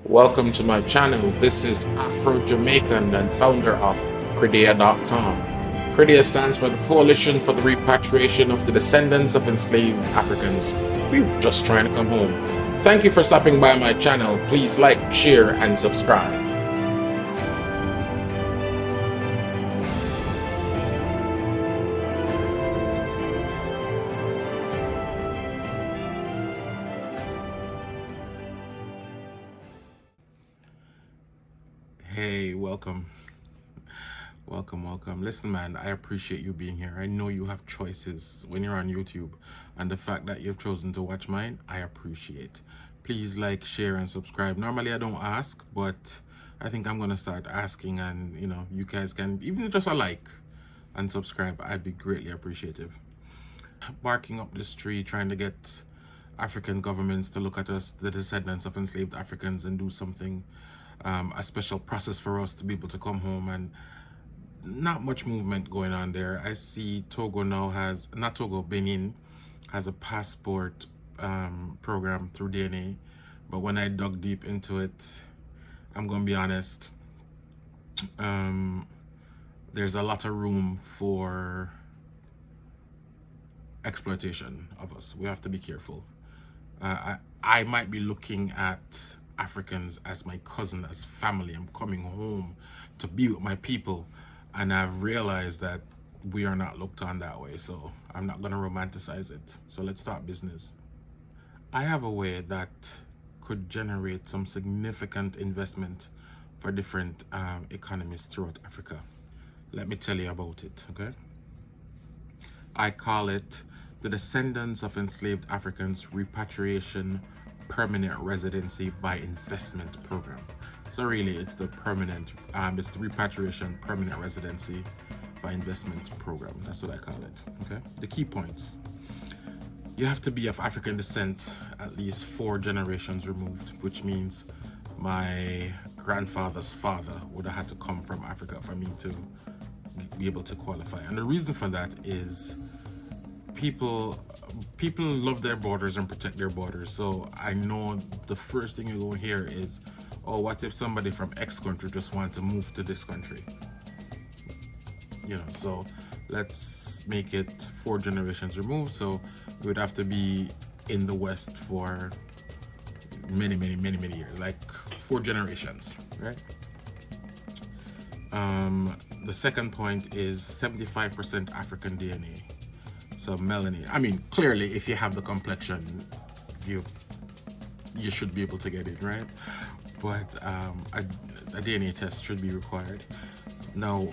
Welcome to my channel. This is Afro-Jamaican and founder of crdea.com. Credea stands for the Coalition for the Repatriation of the Descendants of Enslaved Africans. We're just trying to come home. Thank you for stopping by my channel. Please like, share, and subscribe. Hey, welcome. Welcome. Listen, man, I appreciate you being here. I know you have choices when you're on YouTube, and the fact that you've chosen to watch mine, I appreciate. Please like, share, and subscribe. Normally, I don't ask, but I think I'm gonna start asking, and you guys can even just a like and subscribe. I'd be greatly appreciative. Barking up this tree, trying to get African governments to look at us, the descendants of enslaved Africans, and do something, a special process for us to be able to come home, and not much movement going on there. I see Togo now has, not Togo, Benin has a passport program through DNA, but when I dug deep into it, I'm gonna be honest, there's a lot of room for exploitation of us. We have to be careful. I might be looking at Africans as my cousin, as family. I'm coming home to be with my people, and I've realized that we are not looked on that way, so I'm not going to romanticize it. So let's start business. I have a way that could generate some significant investment for different economies throughout Africa. Let me tell you about it, okay? I call it the Descendants of Enslaved Africans Repatriation Permanent Residency by Investment Program. So really, it's the it's the Repatriation Permanent Residency by Investment Program. That's what I call it, okay? The key points. You have to be of African descent at least 4 generations removed, which means my grandfather's father would have had to come from Africa for me to be able to qualify. And the reason for that is people love their borders and protect their borders. So I know the first thing you go hear is, oh, what if somebody from X country just want to move to this country? So let's make it 4 generations removed. So we would have to be in the West for many years, like 4 generations, right? The second point is 75% African DNA. So melanin. I mean, clearly, if you have the complexion, you should be able to get it, right? But a DNA test should be required. Now,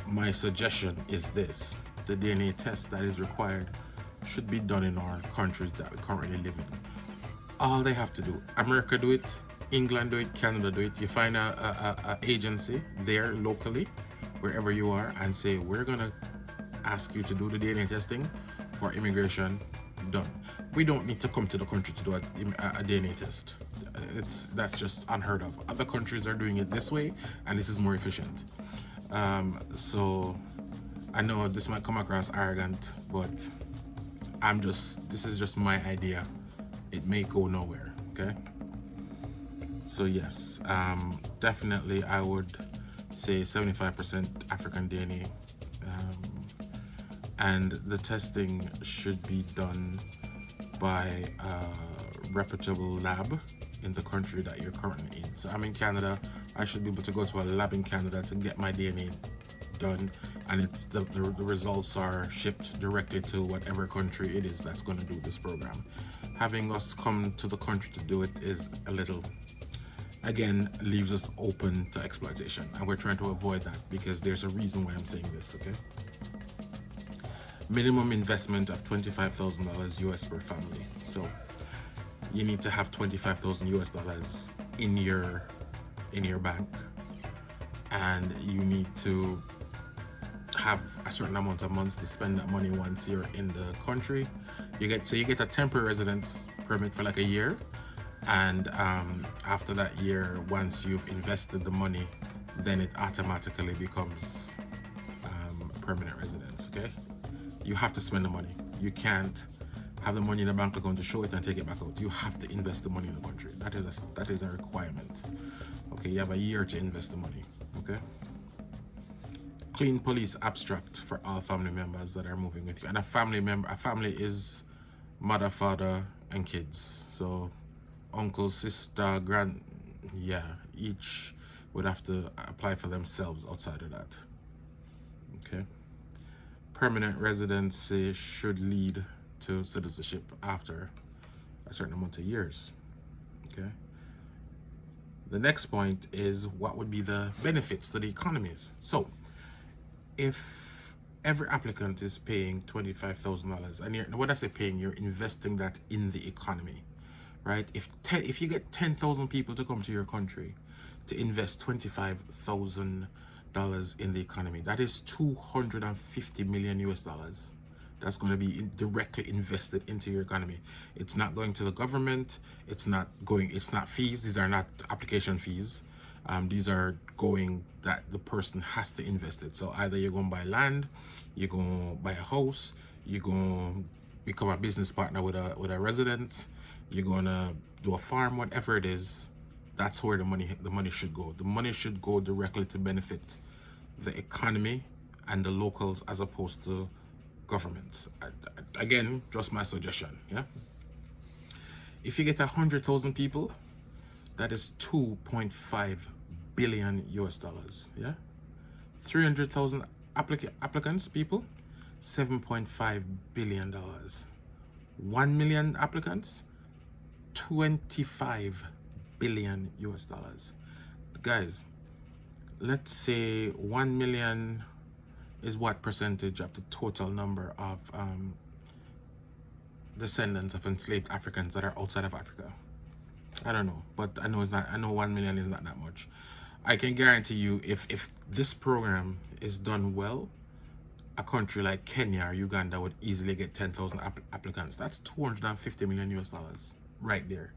my suggestion is this: the DNA test that is required should be done in our countries that we currently live in. All they have to do, America do it, England do it, Canada do it. You find a agency there locally, wherever you are, and say, we're gonna ask you to do the DNA testing for immigration. Done. We don't need to come to the country to do a DNA test. That's just unheard of. Other countries are doing it this way, and this is more efficient. So I know this might come across arrogant, but this is just my idea. It may go nowhere, okay? So yes, definitely I would say 75% African DNA. And the testing should be done by a reputable lab in the country that you're currently in. So I'm in Canada. I should be able to go to a lab in Canada to get my DNA done, and it's the results are shipped directly to whatever country it is that's going to do this program. Having us come to the country to do it is a little, again, leaves us open to exploitation, and we're trying to avoid that because there's a reason why I'm saying this, okay? Minimum investment of $25,000 US per family. So you need to have $25,000 US in your bank, and you need to have a certain amount of months to spend that money once you're in the country. You get a temporary residence permit for like a year, and after that year, once you've invested the money, then it automatically becomes permanent residence, okay? You have to spend the money. You can't have the money in the bank account to show it and take it back out. You have to invest the money in the country. That is a requirement. Okay, you have a year to invest the money. Okay. Clean police abstract for all family members that are moving with you. And a family is mother, father, and kids. So uncle, sister, yeah, each would have to apply for themselves outside of that. Okay. Permanent residency should lead to citizenship after a certain amount of years. Okay. The next point is what would be the benefits to the economies. So if every applicant is paying $25,000, and when I say paying, you're investing that in the economy, right? If you get 10,000 people to come to your country to invest $25,000 in the economy, that is 250 million US dollars. That's going to be directly invested into your economy. It's not going to the government. It's not fees. These are not application fees. These are going that the person has to invest it. So either you're going to buy land, you're going to buy a house, you're going to become a business partner with a resident, you're going to do a farm, whatever it is. That's where the money should go. The money should go directly to benefit the economy and the locals as opposed to governments. Again, just my suggestion. Yeah. If you get 100,000 people, that is 2.5 billion US dollars. Yeah. 300,000 applicants, people, $7.5 billion. 1 million applicants, 25 billion US dollars. Guys, let's say 1 million is what percentage of the total number of descendants of enslaved Africans that are outside of Africa? I don't know, but I know 1 million is not that much. I can guarantee you, if this program is done well, a country like Kenya or Uganda would easily get 10,000 applicants. That's 250 million US dollars right there.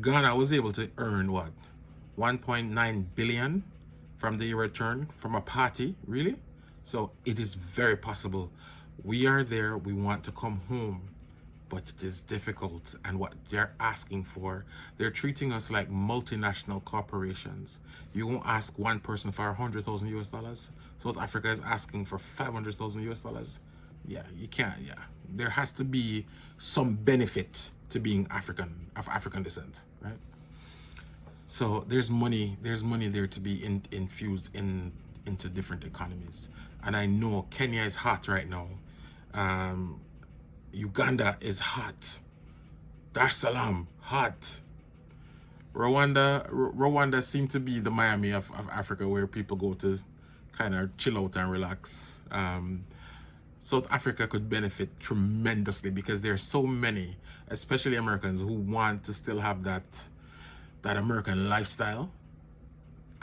Ghana was able to earn what, 1.9 billion from the return from a party, really? So it is very possible. We are there, we want to come home, but it is difficult. And what they're asking for, they're treating us like multinational corporations. You won't ask one person for 100,000 US dollars. South Africa is asking for 500,000 US dollars. Yeah, you can't, yeah. There has to be some benefit to being African, of African descent, right? So there's money there to be infused into different economies. And I know Kenya is hot right now. Uganda is hot. Dar es Salaam, hot. Rwanda seemed to be the Miami of Africa, where people go to kind of chill out and relax. South Africa could benefit tremendously because there's so many, especially Americans, who want to still have that American lifestyle,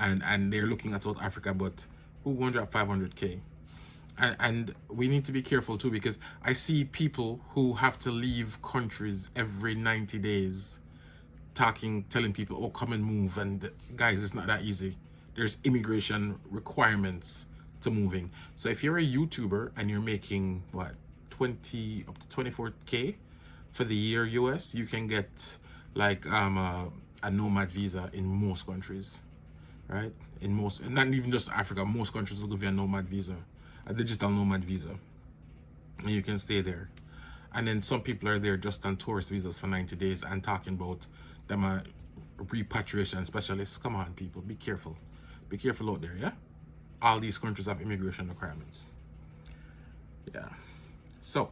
and they're looking at South Africa, but who won't drop 500K? And we need to be careful too, because I see people who have to leave countries every 90 days telling people, oh, come and move. And guys, it's not that easy. There's immigration requirements to moving. So if you're a YouTuber and you're making what, 20 up to 24K for the year US, you can get like a nomad visa in most countries, right? In most, not even just Africa, most countries will give you a nomad visa, a digital nomad visa, and you can stay there. And then some people are there just on tourist visas for 90 days and talking about them a repatriation specialists. Come on, people, be careful. Be careful out there, yeah? All these countries have immigration requirements. Yeah. So,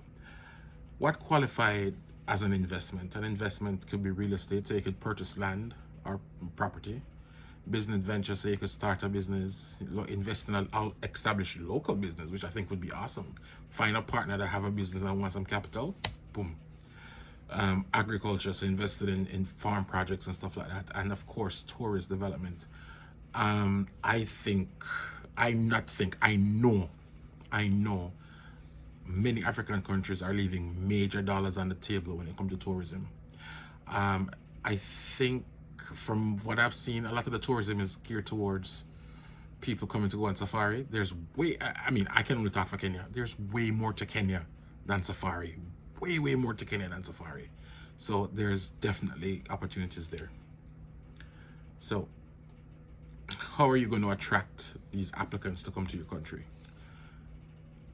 what qualified as an investment? An investment could be real estate, so you could purchase land or property. Business venture, so you could start a business, invest in an established local business, which I think would be awesome. Find a partner that have a business and want some capital, boom. Agriculture, so invested in farm projects and stuff like that. And of course, tourist development. I know many African countries are leaving major dollars on the table when it comes to tourism. I think from what I've seen, a lot of the tourism is geared towards people coming to go on safari. There's I can only talk for Kenya. There's way more to Kenya than safari. way more to Kenya than safari. So there's definitely opportunities there. So how are you going to attract these applicants to come to your country?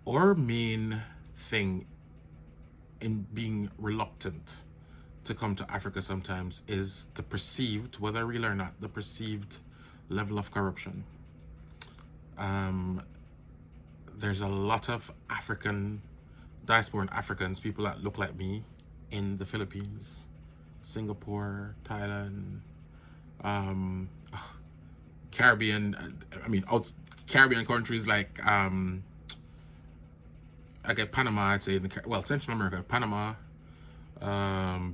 Our main thing in being reluctant to come to Africa sometimes is the perceived, whether real or not, the perceived level of corruption. There's a lot of African, diaspora Africans, people that look like me in the Philippines, Singapore, Thailand, Caribbean, Caribbean countries like, I get Panama, I'd say, Central America, Panama,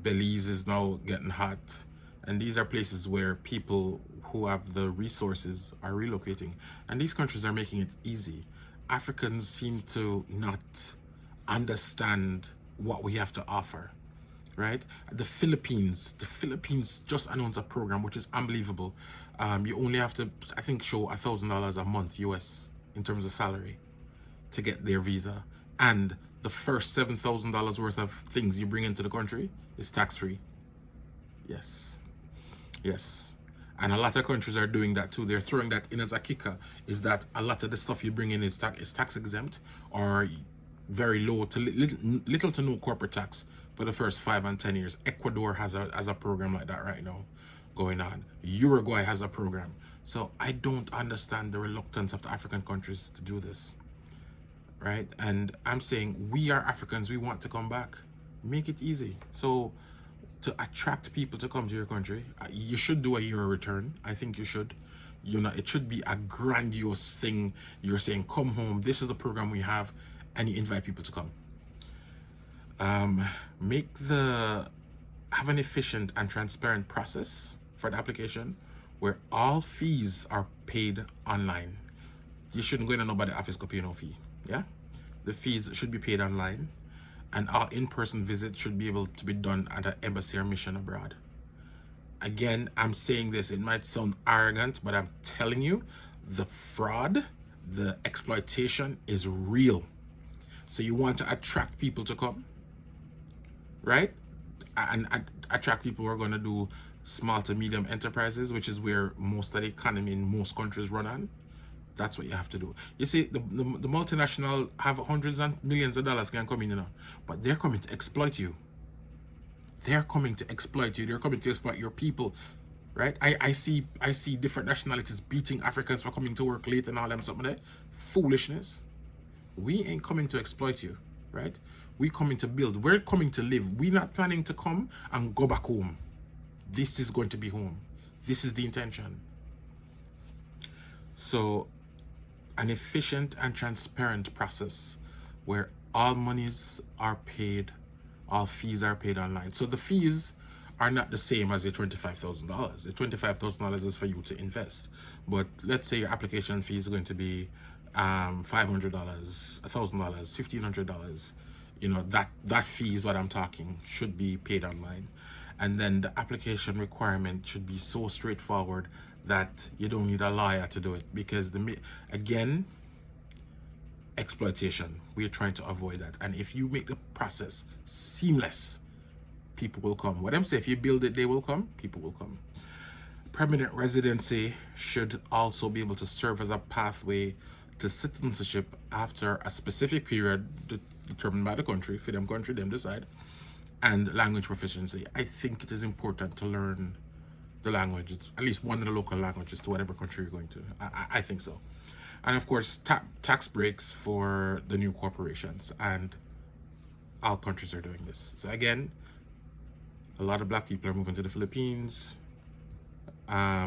Belize is now getting hot. And these are places where people who have the resources are relocating. And these countries are making it easy. Africans seem to not understand what we have to offer, right? The Philippines just announced a program which is unbelievable. You only have to, I think, show $1,000 a month US in terms of salary to get their visa. And the first $7,000 worth of things you bring into the country is tax-free. Yes. And a lot of countries are doing that too. They're throwing that in as a kicker, is that a lot of the stuff you bring in is tax exempt, or very low to little to no corporate tax for the first 5 and 10 years. Ecuador has a program like that right now going on. Uruguay has a program. So I don't understand the reluctance of the African countries to do this, right? And I'm saying, we are Africans, we want to come back. Make it easy. So to attract people to come to your country, you should do a year return. I think you should. It should be a grandiose thing. You're saying, come home, this is the program we have, and you invite people to come. Have an efficient and transparent process for the application where all fees are paid online. You shouldn't go in nobody's office to pay no fee. Yeah, the fees should be paid online, and all in-person visits should be able to be done at an embassy or mission abroad. Again, I'm saying this, it might sound arrogant, but I'm telling you, the fraud, the exploitation is real. So you want to attract people to come, right? And attract people who are going to do small to medium enterprises, which is where most of the economy in most countries run on. That's what you have to do. You see, the multinational have hundreds and millions of dollars can come in, but they're coming to exploit you. They're coming to exploit you. They're coming to exploit your people, right? I see different nationalities beating Africans for coming to work late and all them something there. Foolishness. We ain't coming to exploit you, right? We coming to build. We're coming to live. We're not planning to come and go back home. This is going to be home. This is the intention. So, an efficient and transparent process where all monies are paid, all fees are paid online. So the fees are not the same as your $25,000. The $25,000 is for you to invest. But let's say your application fee is going to be $500, $1,000, $1,500. That fee is what I'm talking, should be paid online. And then the application requirement should be so straightforward that you don't need a lawyer to do it, because again, exploitation, we're trying to avoid that. And if you make the process seamless, people will come. What I'm saying, if you build it, they will come, people will come. Permanent residency should also be able to serve as a pathway to citizenship after a specific period determined by the country, for them country, them decide, and language proficiency. I think it is important to learn the language, at least one of the local languages, to whatever country you're going to. I think so. And of course, tax breaks for the new corporations, and all countries are doing this. So again, a lot of black people are moving to the Philippines,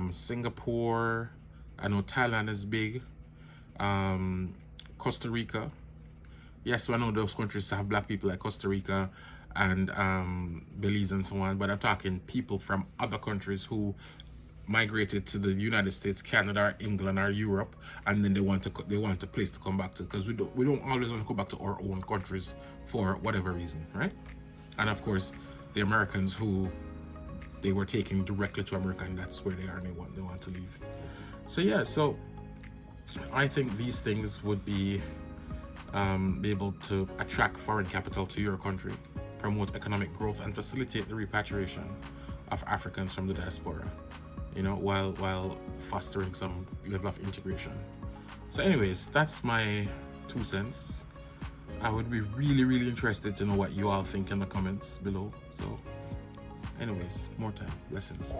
Singapore, I know Thailand is big, Costa Rica. Yes, I know those countries have black people, like Costa Rica and Belize and so on, but I'm talking people from other countries who migrated to the United States, Canada, England, or Europe, and then they want a place to come back to, because we don't always want to go back to our own countries for whatever reason, right? And of course, the Americans who they were taken directly to America, and that's where they are, and they want to leave. So yeah, so I think these things would be able to attract foreign capital to your country, promote economic growth and facilitate the repatriation of Africans from the diaspora, you know, while fostering some level of integration. So anyways, that's my 2 cents. I would be really interested to know what you all think in the comments below. So anyways, more time. Blessings.